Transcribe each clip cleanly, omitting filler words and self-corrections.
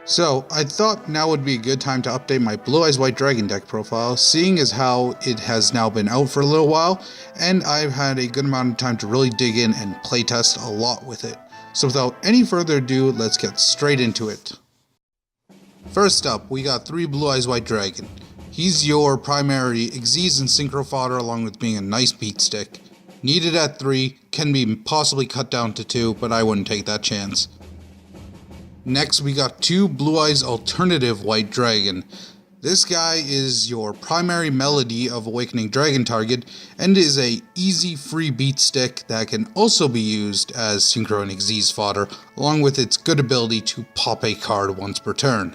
So, I thought now would be a good time to update my Blue Eyes White Dragon deck profile, seeing as how it has now been out for a little while, and I've had a good amount of time to really dig in and playtest a lot with it. So without any further ado, let's get straight into it. First up, we got 3 Blue Eyes White Dragon. He's your primary XYZ and Synchro fodder, along with being a nice beat stick. Needed at 3, can be possibly cut down to 2, but I wouldn't take that chance. Next, we got 2 Blue Eyes Alternative White Dragon. This guy is your primary Melody of Awakening Dragon target, and is a easy free beat stick that can also be used as Synchro and XYZ fodder, along with its good ability to pop a card once per turn.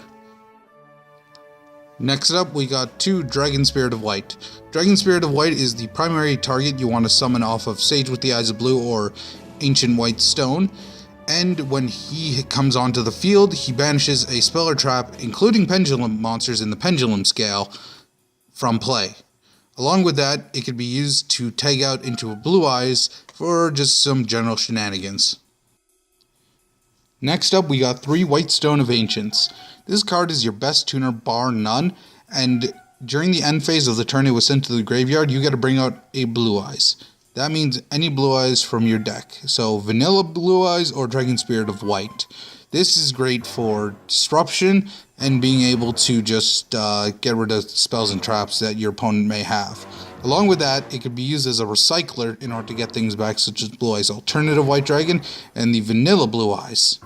Next up, we got 2 Dragon Spirit of White. Dragon Spirit of White is the primary target you want to summon off of Sage with the Eyes of Blue or Ancient White Stone. And when he comes onto the field, he banishes a spell or trap, including pendulum monsters in the pendulum scale, from play. Along with that, it can be used to tag out into a Blue Eyes for just some general shenanigans. Next up, we got 3 White Stone of Ancients. This card is your best tuner bar none, and during the end phase of the turn it was sent to the graveyard, you gotta bring out a Blue Eyes. That means any Blue Eyes from your deck, so Vanilla Blue Eyes or Dragon Spirit of White. This is great for disruption and being able to just get rid of spells and traps that your opponent may have. Along with that, it could be used as a recycler in order to get things back, such as Blue Eyes Alternative White Dragon and the Vanilla Blue Eyes.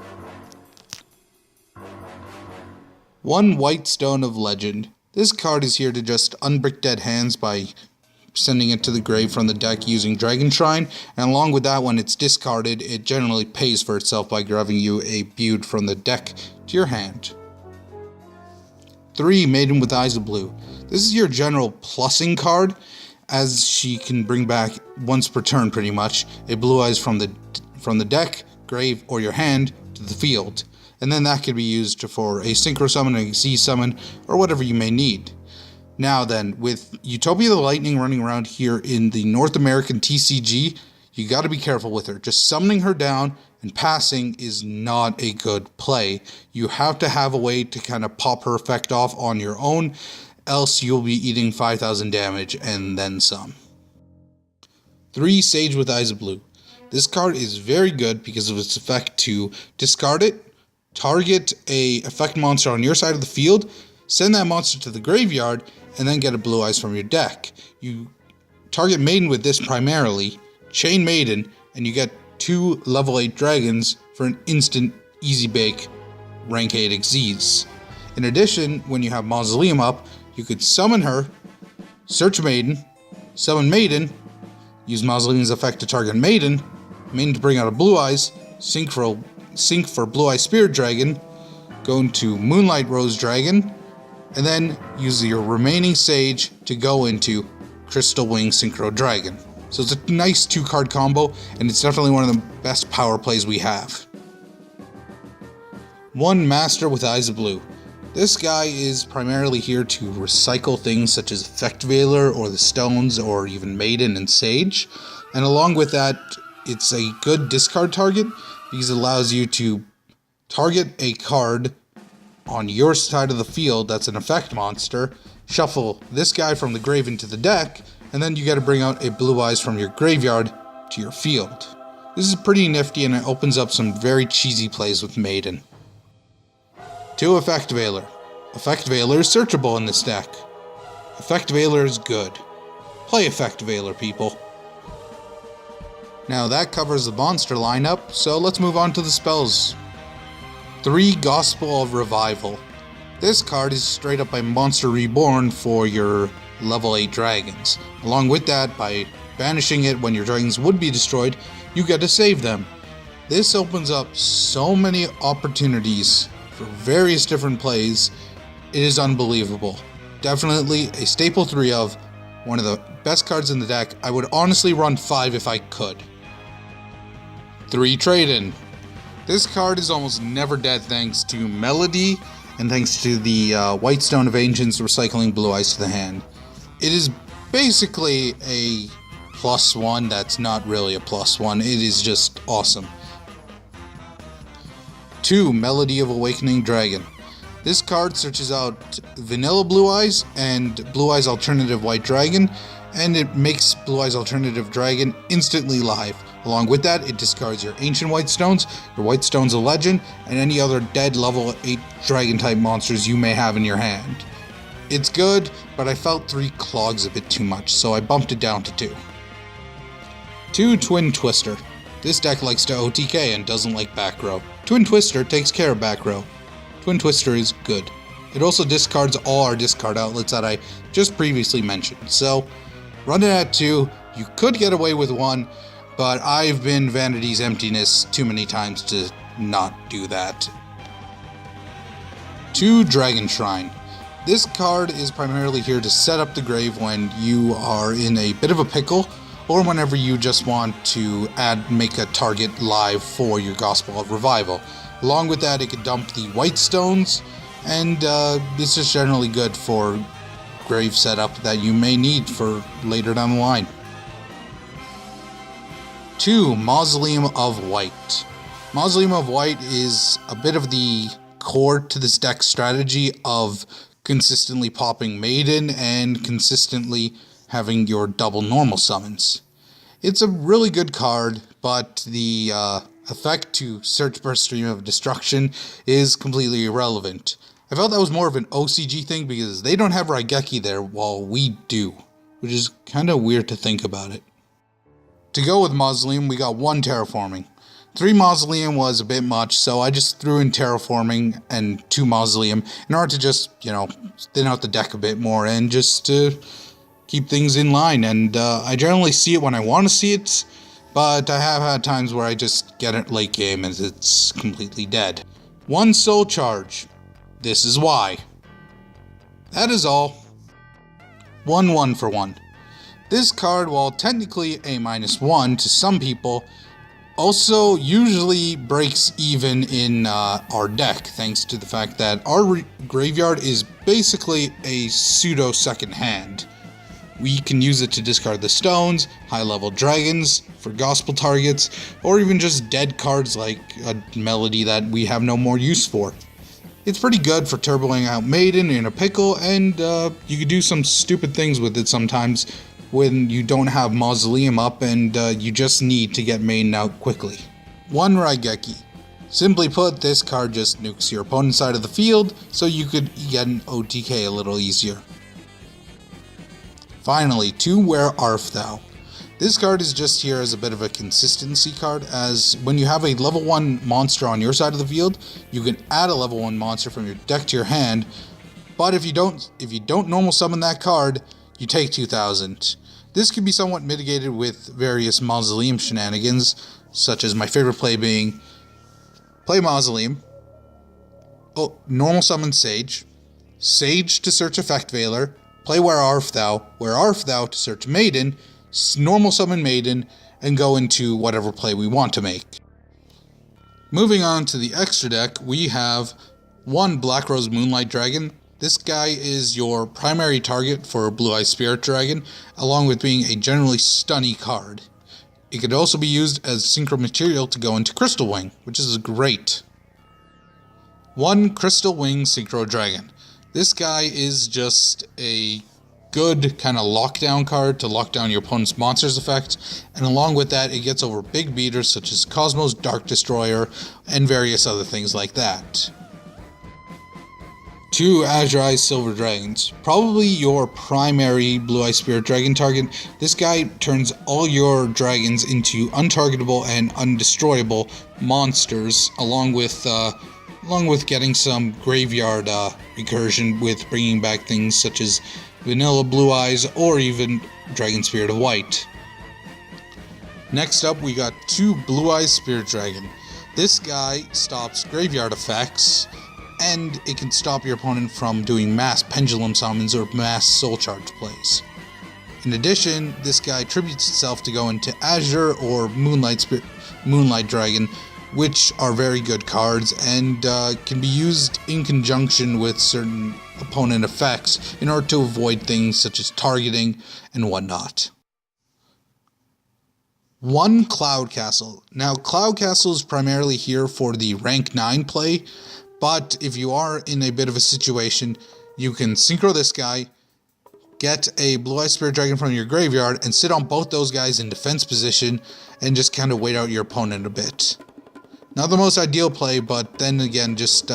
1 White Stone of Legend. This card is here to just unbrick dead hands by sending it to the grave from the deck using Dragon Shrine, and along with that, when it's discarded, it generally pays for itself by grabbing you a Bude from the deck to your hand. 3 Maiden with Eyes of Blue. This is your general plussing card, as she can bring back once per turn pretty much a Blue Eyes from the deck, grave, or your hand to the field, and then that can be used for a Synchro summon, a Z summon, or whatever you may need. Now then, with Utopia the Lightning running around here in the North American TCG, you gotta be careful with her. Just summoning her down and passing is not a good play. You have to have a way to kind of pop her effect off on your own, else you'll be eating 5,000 damage and then some. 3 Sage with Eyes of Blue. This card is very good because of its effect to discard it, target a effect monster on your side of the field, send that monster to the graveyard, and then get a Blue Eyes from your deck. You target Maiden with this primarily, chain Maiden, and you get 2 level 8 dragons for an instant easy bake rank 8 XYZ. In addition, when you have Mausoleum up, you could summon her, search Maiden, summon Maiden, use Mausoleum's effect to target Maiden to bring out a Blue Eyes, sync for Blue Eye Spirit Dragon, go into Moonlight Rose Dragon, and then use your remaining Sage to go into Crystal Wing Synchro Dragon. So it's a nice 2-card combo, and it's definitely one of the best power plays we have. 1 Master with Eyes of Blue. This guy is primarily here to recycle things such as Effect Veiler or the Stones or even Maiden and Sage, and along with that, it's a good discard target because it allows you to target a card on your side of the field that's an effect monster, shuffle this guy from the grave into the deck, and then you gotta bring out a Blue Eyes from your graveyard to your field. This is pretty nifty and it opens up some very cheesy plays with Maiden. 2 Effect Veiler. Effect Veiler is searchable in this deck. Effect Veiler is good. Play Effect Veiler, people. Now that covers the monster lineup, so let's move on to the spells. 3 Gospel of Revival. This card is straight up a Monster Reborn for your level 8 dragons. Along with that, by banishing it when your dragons would be destroyed, you get to save them. This opens up so many opportunities for various different plays. It is unbelievable. Definitely a staple 3 of, one of the best cards in the deck. I would honestly run 5 if I could. 3 Trade-In. This card is almost never dead thanks to Melody and thanks to the White Stone of Ancients recycling Blue Eyes to the hand. It is basically a +1 that's not really a +1. It is just awesome. 2 Melody of Awakening Dragon. This card searches out Vanilla Blue Eyes and Blue Eyes Alternative White Dragon, and it makes Blue Eyes Alternative Dragon instantly live. Along with that, it discards your Ancient White Stones, your White Stones of Legend, and any other dead level 8 Dragon type monsters you may have in your hand. It's good, but I felt 3 Clogs a bit too much, so I bumped it down to 2. 2 Twin Twister. This deck likes to OTK and doesn't like back row. Twin Twister takes care of back row. Twin Twister is good. It also discards all our discard outlets that I just previously mentioned, so run it at 2. You could get away with 1, but I've been Vanity's Emptiness too many times to not do that. 2 Dragon Shrine. This card is primarily here to set up the grave when you are in a bit of a pickle, or whenever you just want to make a target live for your Gospel of Revival. Along with that, it can dump the White Stones, and it's just generally good for grave setup that you may need for later down the line. 2 Mausoleum of White. Mausoleum of White is a bit of the core to this deck's strategy of consistently popping Maiden and consistently having your double normal summons. It's a really good card, but the effect to search Burst Stream of Destruction is completely irrelevant. I felt that was more of an OCG thing because they don't have Raigeki there while we do, which is kind of weird to think about it. To go with Mausoleum, we got 1 Terraforming. 3 Mausoleum was a bit much, so I just threw in Terraforming and 2 Mausoleum in order to just, thin out the deck a bit more and just keep things in line. And I generally see it when I want to see it, but I have had times where I just get it late game and it's completely dead. 1 Soul Charge. This is why. That is all. 1 for 1. This card, while technically a -1 to some people, also usually breaks even in our deck, thanks to the fact that our graveyard is basically a pseudo second hand. We can use it to discard the stones, high-level dragons for gospel targets, or even just dead cards like a melody that we have no more use for. It's pretty good for turboing out Maiden in a pickle, and you can do some stupid things with it sometimes when you don't have Mausoleum up and you just need to get Maiden out quickly. 1 Raigeki. Simply put, this card just nukes your opponent's side of the field, so you could get an OTK a little easier. Finally, 2 Where Art Thou. This card is just here as a bit of a consistency card, as when you have a level 1 monster on your side of the field, you can add a level 1 monster from your deck to your hand, but if you don't normal summon that card, you take 2,000. This can be somewhat mitigated with various Mausoleum shenanigans, such as my favorite play being play Mausoleum, normal summon Sage, Sage to search Effect Veiler, play Where Art Thou to search Maiden, normal summon Maiden, and go into whatever play we want to make. Moving on to the extra deck, we have 1 Black Rose Moonlight Dragon. This guy is your primary target for Blue Eye Spirit Dragon, along with being a generally stunny card. It could also be used as synchro material to go into Crystal Wing, which is great. 1 Crystal Wing Synchro Dragon. This guy is just a good kind of lockdown card to lock down your opponent's monster's effects, and along with that it gets over big beaters such as Cosmos Dark Destroyer and various other things like that. 2 Azure Eyes Silver Dragons. Probably your primary Blue Eye Spirit Dragon target. This guy turns all your dragons into untargetable and undestroyable monsters, along with getting some graveyard recursion with bringing back things such as Vanilla Blue Eyes or even Dragon Spirit of White. Next up, we got 2 Blue Eyes Spirit Dragon. This guy stops graveyard effects, and it can stop your opponent from doing mass pendulum summons or mass soul charge plays. In addition, this guy tributes itself to go into Azure or Moonlight Dragon, which are very good cards and can be used in conjunction with certain opponent effects in order to avoid things such as targeting and whatnot. 1 Cloud Castle. Now, Cloud Castle is primarily here for the rank 9 play, But if you are in a bit of a situation, you can synchro this guy, get a Blue-Eyed Spirit Dragon from your graveyard, and sit on both those guys in defense position and just kind of wait out your opponent a bit. Not the most ideal play, but then again, just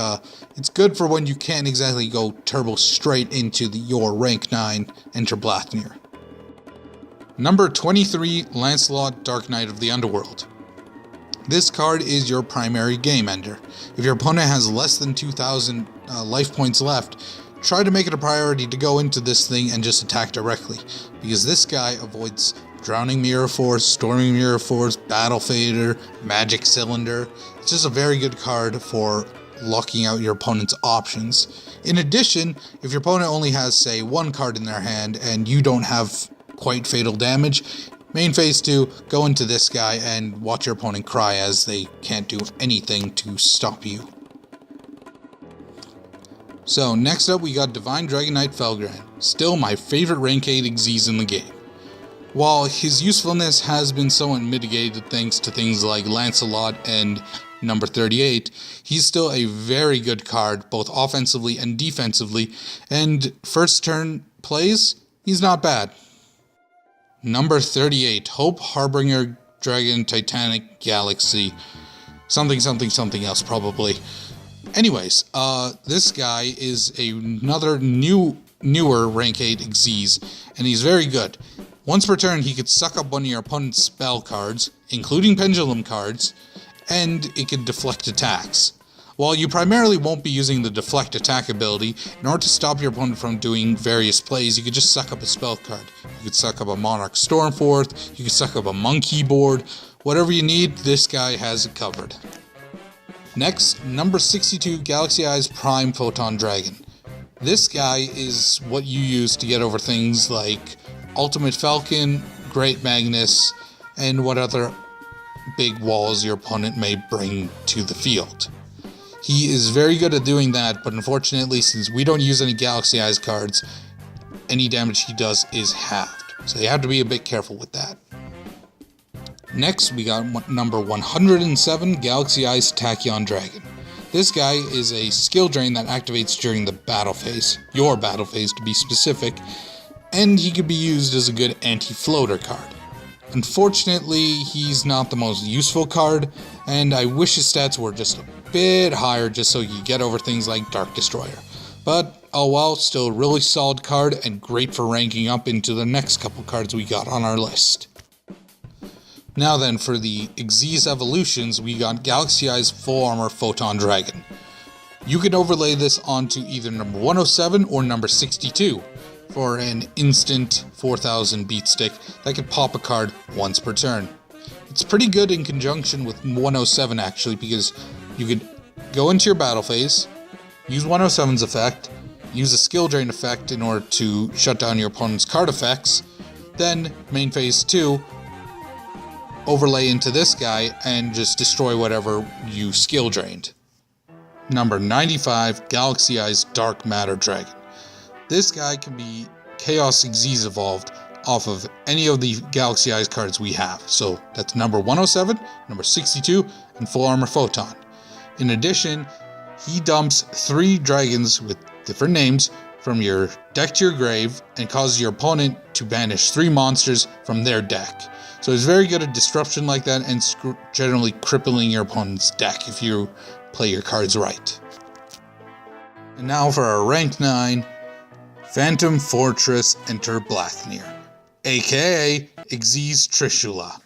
it's good for when you can't exactly go turbo straight into your rank 9 Enter Blathnir. Number 23, Lancelot, Dark Knight of the Underworld. This card is your primary game ender. If your opponent has less than 2,000 life points left, try to make it a priority to go into this thing and just attack directly, because this guy avoids Drowning Mirror Force, Storming Mirror Force, Battle Fader, Magic Cylinder. It's just a very good card for locking out your opponent's options. In addition, if your opponent only has, say, one card in their hand and you don't have quite fatal damage, main phase 2, go into this guy and watch your opponent cry as they can't do anything to stop you. So next up we got Divine Dragon Knight Felgrand, still my favorite rank 8 Xyz in the game. While his usefulness has been somewhat mitigated thanks to things like Lancelot and number 38, he's still a very good card both offensively and defensively, and first turn plays, he's not bad. Number 38, Hope Harbinger Dragon Titanic Galaxy. Something else probably. Anyways, this guy is another newer rank 8 Xyz, and he's very good. Once per turn, he could suck up one of your opponent's spell cards, including pendulum cards, and it could deflect attacks. While you primarily won't be using the deflect attack ability, in order to stop your opponent from doing various plays, you could just suck up a spell card. You could suck up a Monarch Stormforth, you could suck up a Monkey Board, whatever you need, this guy has it covered. Next, number 62, Galaxy Eyes Prime Photon Dragon. This guy is what you use to get over things like Ultimate Falcon, Great Magnus, and what other big walls your opponent may bring to the field. He is very good at doing that, but unfortunately, since we don't use any Galaxy Eyes cards, any damage he does is halved. So you have to be a bit careful with that. Next, we got number 107, Galaxy Eyes Tachyon Dragon. This guy is a skill drain that activates during the battle phase, your battle phase to be specific, and he could be used as a good anti-floater card. Unfortunately, he's not the most useful card, and I wish his stats were just a bit higher just so you get over things like Dark Destroyer. But, oh well, still a really solid card and great for ranking up into the next couple cards we got on our list. Now then, for the Xyz evolutions, we got Galaxy Eyes Full Armor Photon Dragon. You can overlay this onto either number 107 or number 62 for an instant 4000 beat stick that can pop a card once per turn. It's pretty good in conjunction with 107 actually, because you could go into your battle phase, use 107's effect, use a skill drain effect in order to shut down your opponent's card effects, then main phase 2, overlay into this guy and just destroy whatever you skill drained. Number 95, Galaxy Eyes Dark Matter Dragon. This guy can be Chaos Xyz evolved off of any of the Galaxy Eyes cards we have. So that's number 107, number 62, and Full Armor Photon. In addition, he dumps 3 dragons with different names from your deck to your grave and causes your opponent to banish 3 monsters from their deck. So he's very good at disruption like that and generally crippling your opponent's deck if you play your cards right. And now for our rank 9, Phantom Fortress Enter Blathnir, aka Xyz Trishula.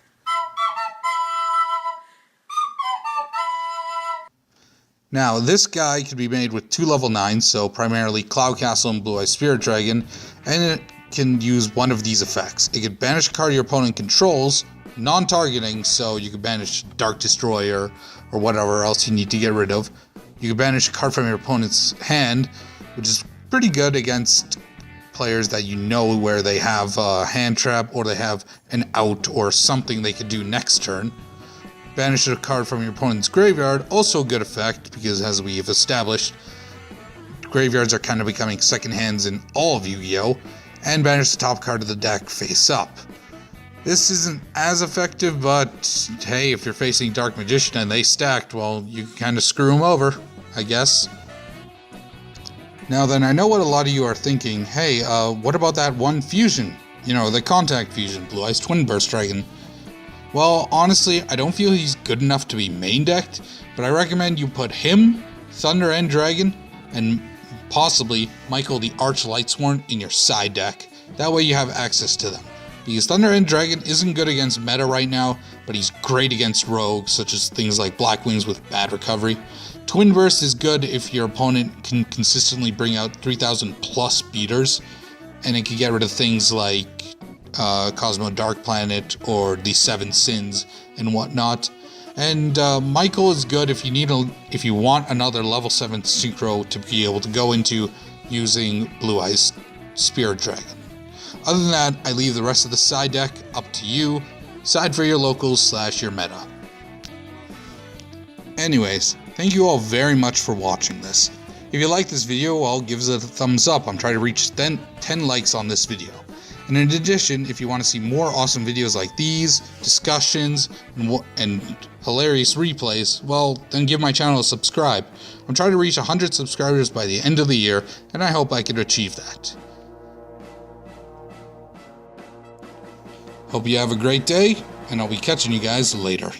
Now, this guy can be made with 2 level 9s, so primarily Cloud Castle and Blue-Eyed Spirit Dragon, and it can use one of these effects. It can banish a card your opponent controls, non-targeting, so you can banish Dark Destroyer or whatever else you need to get rid of. You can banish a card from your opponent's hand, which is pretty good against players that you know where they have a hand trap or they have an out or something they could do next turn. Banish a card from your opponent's graveyard, also a good effect because as we have established, graveyards are kind of becoming second hands in all of Yu-Gi-Oh! And banish the top card of the deck face up. This isn't as effective, but hey, if you're facing Dark Magician and they stacked, well, you can kind of screw them over. I guess. Now then, I know what a lot of you are thinking. Hey, what about that one fusion? You know, the contact fusion, Blue Eyes Twin Burst Dragon. Well, honestly, I don't feel he's good enough to be main decked, but I recommend you put him, Thunder End Dragon, and possibly Michael the Arch Lightsworn in your side deck. That way you have access to them. Because Thunder End Dragon isn't good against meta right now, but he's great against rogues, such as things like Black Wings with bad recovery. Twin Burst is good if your opponent can consistently bring out 3,000 plus beaters, and it can get rid of things like Cosmo Dark Planet or the Seven Sins and whatnot. And Michael is good if you want another level 7 synchro to be able to go into using Blue Eyes Spirit Dragon. Other than that, I leave the rest of the side deck up to you. Side for your locals / your meta. Anyways, thank you all very much for watching this. If you like this video, well, give us a thumbs up. I'm trying to reach 10 likes on this video. And in addition, if you want to see more awesome videos like these, discussions, and hilarious replays, well, then give my channel a subscribe. I'm trying to reach 100 subscribers by the end of the year, and I hope I can achieve that. Hope you have a great day, and I'll be catching you guys later.